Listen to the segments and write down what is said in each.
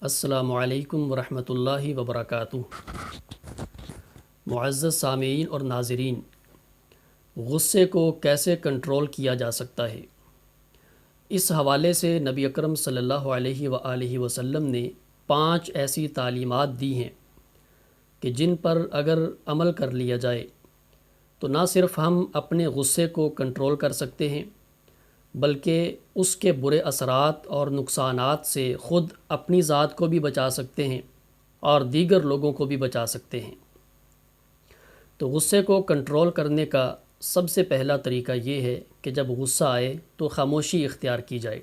السلام علیکم ورحمۃ اللہ وبرکاتہ۔ معزز سامعین اور ناظرین، غصے کو کیسے کنٹرول کیا جا سکتا ہے، اس حوالے سے نبی اکرم صلی اللہ علیہ وآلہ وسلم نے 5 ایسی تعلیمات دی ہیں کہ جن پر اگر عمل کر لیا جائے تو نہ صرف ہم اپنے غصے کو کنٹرول کر سکتے ہیں بلکہ اس کے برے اثرات اور نقصانات سے خود اپنی ذات کو بھی بچا سکتے ہیں اور دیگر لوگوں کو بھی بچا سکتے ہیں۔ تو غصے کو کنٹرول کرنے کا سب سے پہلا طریقہ یہ ہے کہ جب غصہ آئے تو خاموشی اختیار کی جائے۔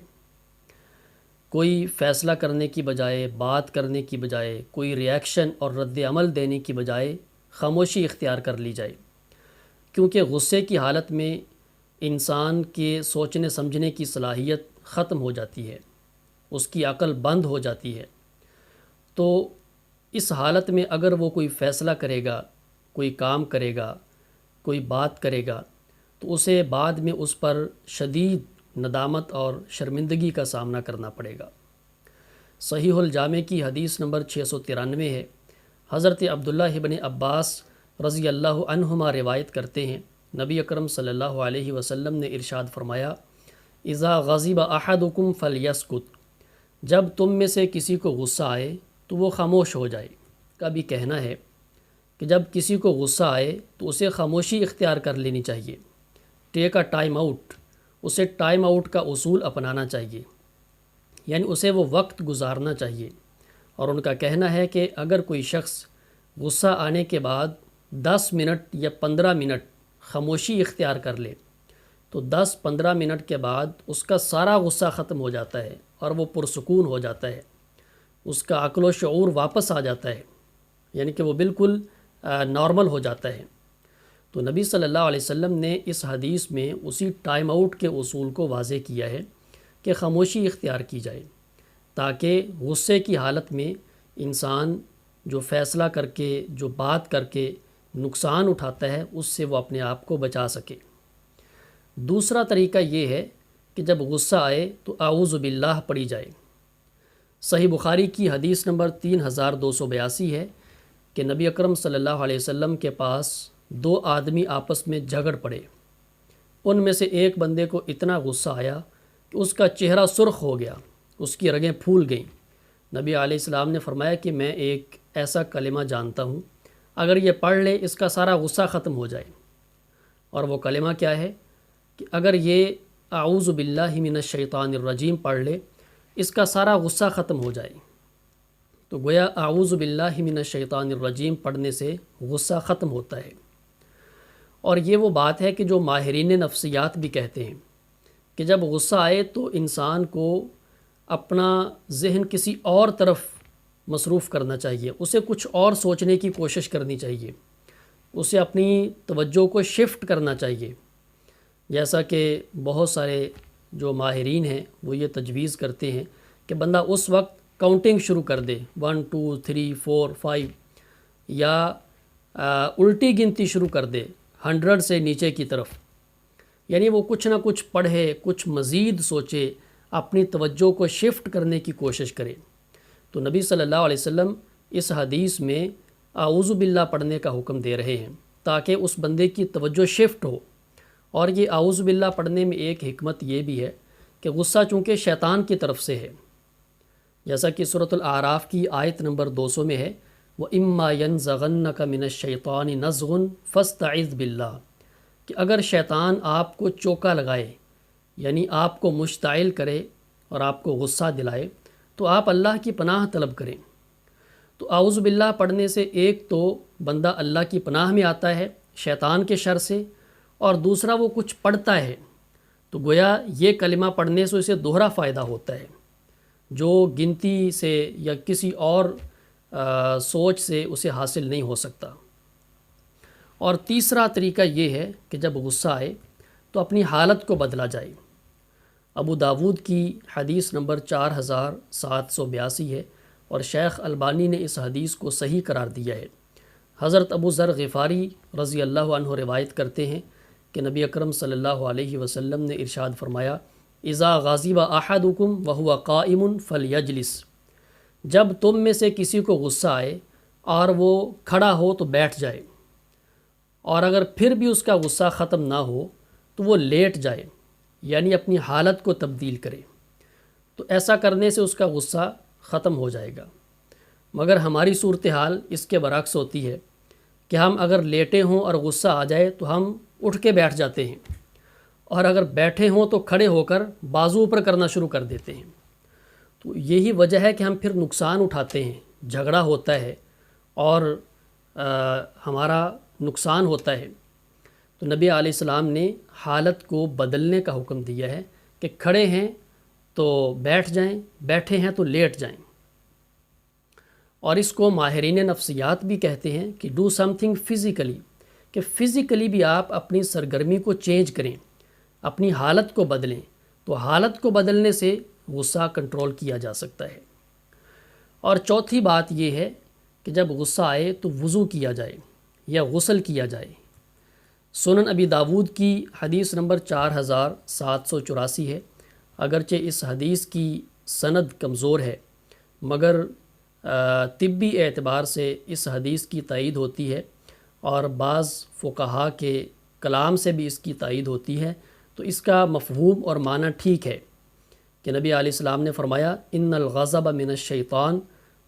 کوئی فیصلہ کرنے کی بجائے، بات کرنے کی بجائے، کوئی ریاکشن اور رد عمل دینے کی بجائے خاموشی اختیار کر لی جائے، کیونکہ غصے کی حالت میں انسان کے سوچنے سمجھنے کی صلاحیت ختم ہو جاتی ہے، اس کی عقل بند ہو جاتی ہے۔ تو اس حالت میں اگر وہ کوئی فیصلہ کرے گا، کوئی کام کرے گا، کوئی بات کرے گا تو اسے بعد میں اس پر شدید ندامت اور شرمندگی کا سامنا کرنا پڑے گا۔ صحیح الجامع کی حدیث نمبر 693 ہے۔ حضرت عبداللہ ابن عباس رضی اللہ عنہما روایت کرتے ہیں، نبی اکرم صلی اللہ علیہ وسلم نے ارشاد فرمایا، اذا غضب احدکم فلیسکت، جب تم میں سے کسی کو غصہ آئے تو وہ خاموش ہو جائے۔ کا بھی کہنا ہے کہ جب کسی کو غصہ آئے تو اسے خاموشی اختیار کر لینی چاہیے، ٹیک اے ٹائم آؤٹ، اسے ٹائم آؤٹ کا اصول اپنانا چاہیے، یعنی اسے وہ وقت گزارنا چاہیے۔ اور ان کا کہنا ہے کہ اگر کوئی شخص غصہ آنے کے بعد 10 منٹ یا 15 منٹ خاموشی اختیار کر لے تو 10-15 منٹ کے بعد اس کا سارا غصہ ختم ہو جاتا ہے اور وہ پرسکون ہو جاتا ہے، اس کا عقل و شعور واپس آ جاتا ہے، یعنی کہ وہ بالکل نارمل ہو جاتا ہے۔ تو نبی صلی اللہ علیہ وسلم نے اس حدیث میں اسی ٹائم آؤٹ کے اصول کو واضح کیا ہے کہ خاموشی اختیار کی جائے، تاکہ غصے کی حالت میں انسان جو فیصلہ کر کے، جو بات کر کے نقصان اٹھاتا ہے اس سے وہ اپنے آپ کو بچا سکے۔ دوسرا طریقہ یہ ہے کہ جب غصہ آئے تو اعوذ باللہ پڑھی جائے۔ صحیح بخاری کی حدیث نمبر 3282 ہے کہ نبی اکرم صلی اللہ علیہ وسلم کے پاس 2 آدمی آپس میں جھگڑ پڑے۔ ان میں سے ایک بندے کو اتنا غصہ آیا کہ اس کا چہرہ سرخ ہو گیا، اس کی رگیں پھول گئیں۔ نبی علیہ السلام نے فرمایا کہ میں ایک ایسا کلمہ جانتا ہوں، اگر یہ پڑھ لے اس کا سارا غصہ ختم ہو جائے۔ اور وہ کلمہ کیا ہے کہ اگر یہ اعوذ باللہ من الشیطان الرجیم پڑھ لے اس کا سارا غصہ ختم ہو جائے۔ تو گویا اعوذ باللہ من الشیطان الرجیم پڑھنے سے غصہ ختم ہوتا ہے۔ اور یہ وہ بات ہے کہ جو ماہرین نفسیات بھی کہتے ہیں کہ جب غصہ آئے تو انسان کو اپنا ذہن کسی اور طرف مصروف کرنا چاہیے، اسے کچھ اور سوچنے کی کوشش کرنی چاہیے، اسے اپنی توجہ کو شفٹ کرنا چاہیے۔ جیسا کہ بہت سارے جو ماہرین ہیں وہ یہ تجویز کرتے ہیں کہ بندہ اس وقت کاؤنٹنگ شروع کر دے، 1 2 3 4 5، یا الٹی گنتی شروع کر دے 100 سے نیچے کی طرف، یعنی وہ کچھ نہ کچھ پڑھے، کچھ مزید سوچے، اپنی توجہ کو شفٹ کرنے کی کوشش کرے۔ تو نبی صلی اللہ علیہ وسلم اس حدیث میں اعوذ باللہ پڑھنے کا حکم دے رہے ہیں تاکہ اس بندے کی توجہ شفٹ ہو۔ اور یہ اعوذ باللہ پڑھنے میں ایک حکمت یہ بھی ہے کہ غصہ چونکہ شیطان کی طرف سے ہے، جیسا کہ سورۃ الاعراف کی آیت نمبر 200 میں ہے، وَإِمَّا يَنزَغَنَّكَ مِنَ الشَّيْطَانِ نَزْغٌ فَاسْتَعِذْ بِاللَّهِ، کہ اگر شیطان آپ کو چوکا لگائے، یعنی آپ کو مشتعل کرے اور آپ کو غصہ دلائے، تو آپ اللہ کی پناہ طلب کریں۔ تو اعوذ باللہ پڑھنے سے ایک تو بندہ اللہ کی پناہ میں آتا ہے شیطان کے شر سے، اور دوسرا وہ کچھ پڑھتا ہے تو گویا یہ کلمہ پڑھنے سے اسے دوہرا فائدہ ہوتا ہے، جو گنتی سے یا کسی اور سوچ سے اسے حاصل نہیں ہو سکتا۔ اور تیسرا طریقہ یہ ہے کہ جب غصہ آئے تو اپنی حالت کو بدلا جائے۔ ابو داود کی حدیث نمبر 4782 ہے اور شیخ البانی نے اس حدیث کو صحیح قرار دیا ہے۔ حضرت ابو ذر غفاری رضی اللہ عنہ روایت کرتے ہیں کہ نبی اکرم صلی اللہ علیہ وسلم نے ارشاد فرمایا، اذا غضب احدکم وهو قائم فلیجلس، جب تم میں سے کسی کو غصہ آئے اور وہ کھڑا ہو تو بیٹھ جائے، اور اگر پھر بھی اس کا غصہ ختم نہ ہو تو وہ لیٹ جائے، یعنی اپنی حالت کو تبدیل کرے، تو ایسا کرنے سے اس کا غصہ ختم ہو جائے گا۔ مگر ہماری صورتحال اس کے برعکس ہوتی ہے کہ ہم اگر لیٹے ہوں اور غصہ آ جائے تو ہم اٹھ کے بیٹھ جاتے ہیں، اور اگر بیٹھے ہوں تو کھڑے ہو کر بازو اوپر کرنا شروع کر دیتے ہیں۔ تو یہی وجہ ہے کہ ہم پھر نقصان اٹھاتے ہیں، جھگڑا ہوتا ہے اور ہمارا نقصان ہوتا ہے۔ تو نبی علیہ السلام نے حالت کو بدلنے کا حکم دیا ہے کہ کھڑے ہیں تو بیٹھ جائیں، بیٹھے ہیں تو لیٹ جائیں۔ اور اس کو ماہرین نفسیات بھی کہتے ہیں کہ ڈو سم تھنگ فزیکلی، کہ فزیکلی بھی آپ اپنی سرگرمی کو چینج کریں، اپنی حالت کو بدلیں، تو حالت کو بدلنے سے غصہ کنٹرول کیا جا سکتا ہے۔ اور چوتھی بات یہ ہے کہ جب غصہ آئے تو وضو کیا جائے یا غسل کیا جائے۔ سنن ابی داود کی حدیث نمبر 4784 ہے، اگرچہ اس حدیث کی سند کمزور ہے، مگر طبی اعتبار سے اس حدیث کی تائید ہوتی ہے، اور بعض فقہا کے کلام سے بھی اس کی تائید ہوتی ہے۔ تو اس کا مفہوم اور معنی ٹھیک ہے کہ نبی علیہ السلام نے فرمایا ان الغضب من الشیطان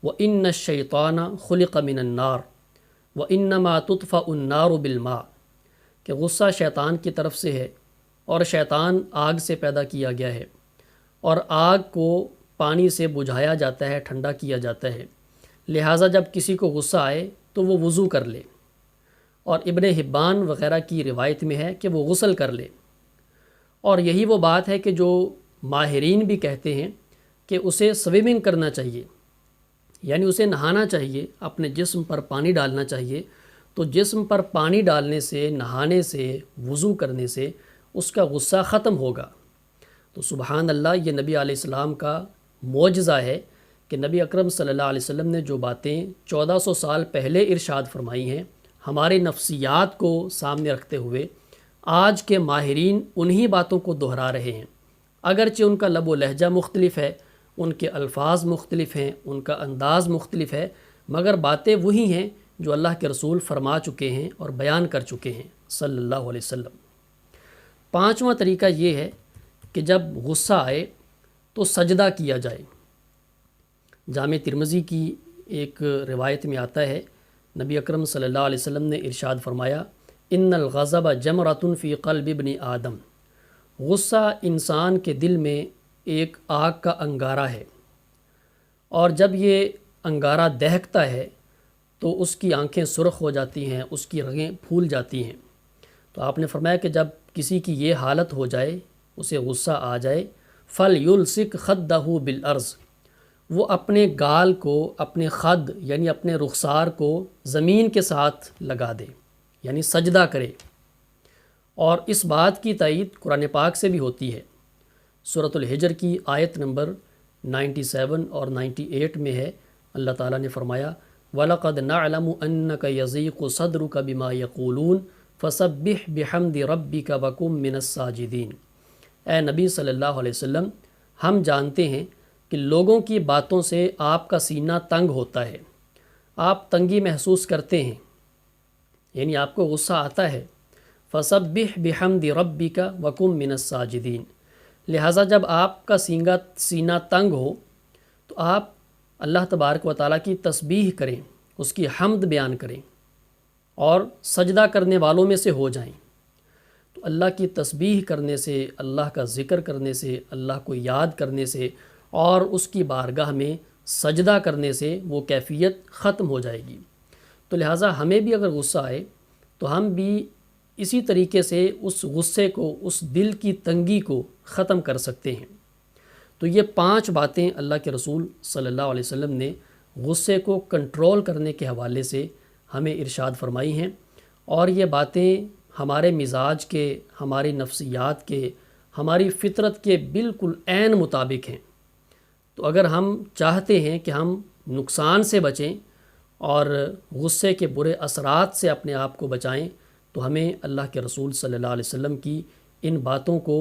وان الشیطان خلق من النار وانما تطفأ النار بالماء، کہ غصہ شیطان کی طرف سے ہے اور شیطان آگ سے پیدا کیا گیا ہے، اور آگ کو پانی سے بجھایا جاتا ہے، ٹھنڈا کیا جاتا ہے، لہٰذا جب کسی کو غصہ آئے تو وہ وضو کر لے۔ اور ابن حبان وغیرہ کی روایت میں ہے کہ وہ غسل کر لے۔ اور یہی وہ بات ہے کہ جو ماہرین بھی کہتے ہیں کہ اسے سوئمنگ کرنا چاہیے، یعنی اسے نہانا چاہیے، اپنے جسم پر پانی ڈالنا چاہیے۔ تو جسم پر پانی ڈالنے سے، نہانے سے، وضو کرنے سے اس کا غصہ ختم ہوگا۔ تو سبحان اللہ، یہ نبی علیہ السلام کا معجزہ ہے کہ نبی اکرم صلی اللہ علیہ وسلم نے جو باتیں 1400 سال پہلے ارشاد فرمائی ہیں، ہمارے نفسیات کو سامنے رکھتے ہوئے آج کے ماہرین انہی باتوں کو دہرا رہے ہیں، اگرچہ ان کا لب و لہجہ مختلف ہے، ان کے الفاظ مختلف ہیں، ان کا انداز مختلف ہے، مگر باتیں وہی ہیں جو اللہ کے رسول فرما چکے ہیں اور بیان کر چکے ہیں صلی اللہ علیہ وسلم۔ پانچواں طریقہ یہ ہے کہ جب غصہ آئے تو سجدہ کیا جائے۔ جامع ترمذی کی ایک روایت میں آتا ہے، نبی اکرم صلی اللہ علیہ وسلم نے ارشاد فرمایا ان الغضب جمرۃ فی قلب ابن آدم، غصہ انسان کے دل میں ایک آگ کا انگارہ ہے، اور جب یہ انگارہ دہکتا ہے تو اس کی آنکھیں سرخ ہو جاتی ہیں، اس کی رگیں پھول جاتی ہیں۔ تو آپ نے فرمایا کہ جب کسی کی یہ حالت ہو جائے، اسے غصہ آ جائے، فَلْيُلْصِقْ خَدَّهُ بِالْأَرْضِ، وہ اپنے گال کو، اپنے خد یعنی اپنے رخسار کو زمین کے ساتھ لگا دے، یعنی سجدہ کرے۔ اور اس بات کی تائید قرآن پاک سے بھی ہوتی ہے۔ سورۃ الحجر کی آیت نمبر 97 اور 98 میں ہے، اللہ تعالیٰ نے فرمایا وَلَقَدْ نَعْلَمُ أَنَّكَ يَضِيقُ صَدْرُكَ بِمَا يَقُولُونَ فَسَبِّحْ بِحَمْدِ رَبِّكَ وَكُن مِّنَ السَّاجِدِينَ۔ اے نبی صلی اللہ علیہ وسلم، ہم جانتے ہیں کہ لوگوں کی باتوں سے آپ کا سینہ تنگ ہوتا ہے، آپ تنگی محسوس کرتے ہیں، یعنی آپ کو غصہ آتا ہے۔ فَسَبِّحْ بِحَمْدِ رَبِّكَ وَكُن مِّنَ السَّاجِدِينَ، لہٰذا جب آپ کا سینہ تنگ ہو تو آپ اللہ تبارک و تعالیٰ کی تسبیح کریں، اس کی حمد بیان کریں اور سجدہ کرنے والوں میں سے ہو جائیں۔ تو اللہ کی تسبیح کرنے سے، اللہ کا ذکر کرنے سے، اللہ کو یاد کرنے سے اور اس کی بارگاہ میں سجدہ کرنے سے وہ کیفیت ختم ہو جائے گی۔ تو لہٰذا ہمیں بھی اگر غصہ آئے تو ہم بھی اسی طریقے سے اس غصے کو، اس دل کی تنگی کو ختم کر سکتے ہیں۔ تو یہ 5 باتیں اللہ کے رسول صلی اللہ علیہ وسلم نے غصے کو کنٹرول کرنے کے حوالے سے ہمیں ارشاد فرمائی ہیں، اور یہ باتیں ہمارے مزاج کے، ہماری نفسیات کے، ہماری فطرت کے بالکل عین مطابق ہیں۔ تو اگر ہم چاہتے ہیں کہ ہم نقصان سے بچیں اور غصے کے برے اثرات سے اپنے آپ کو بچائیں، تو ہمیں اللہ کے رسول صلی اللہ علیہ وسلم کی ان باتوں کو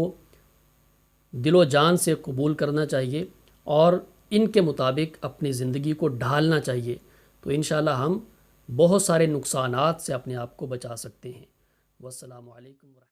دل و جان سے قبول کرنا چاہیے اور ان کے مطابق اپنی زندگی کو ڈھالنا چاہیے، تو انشاءاللہ ہم بہت سارے نقصانات سے اپنے آپ کو بچا سکتے ہیں۔ والسلام علیکم ورحمۃ اللہ۔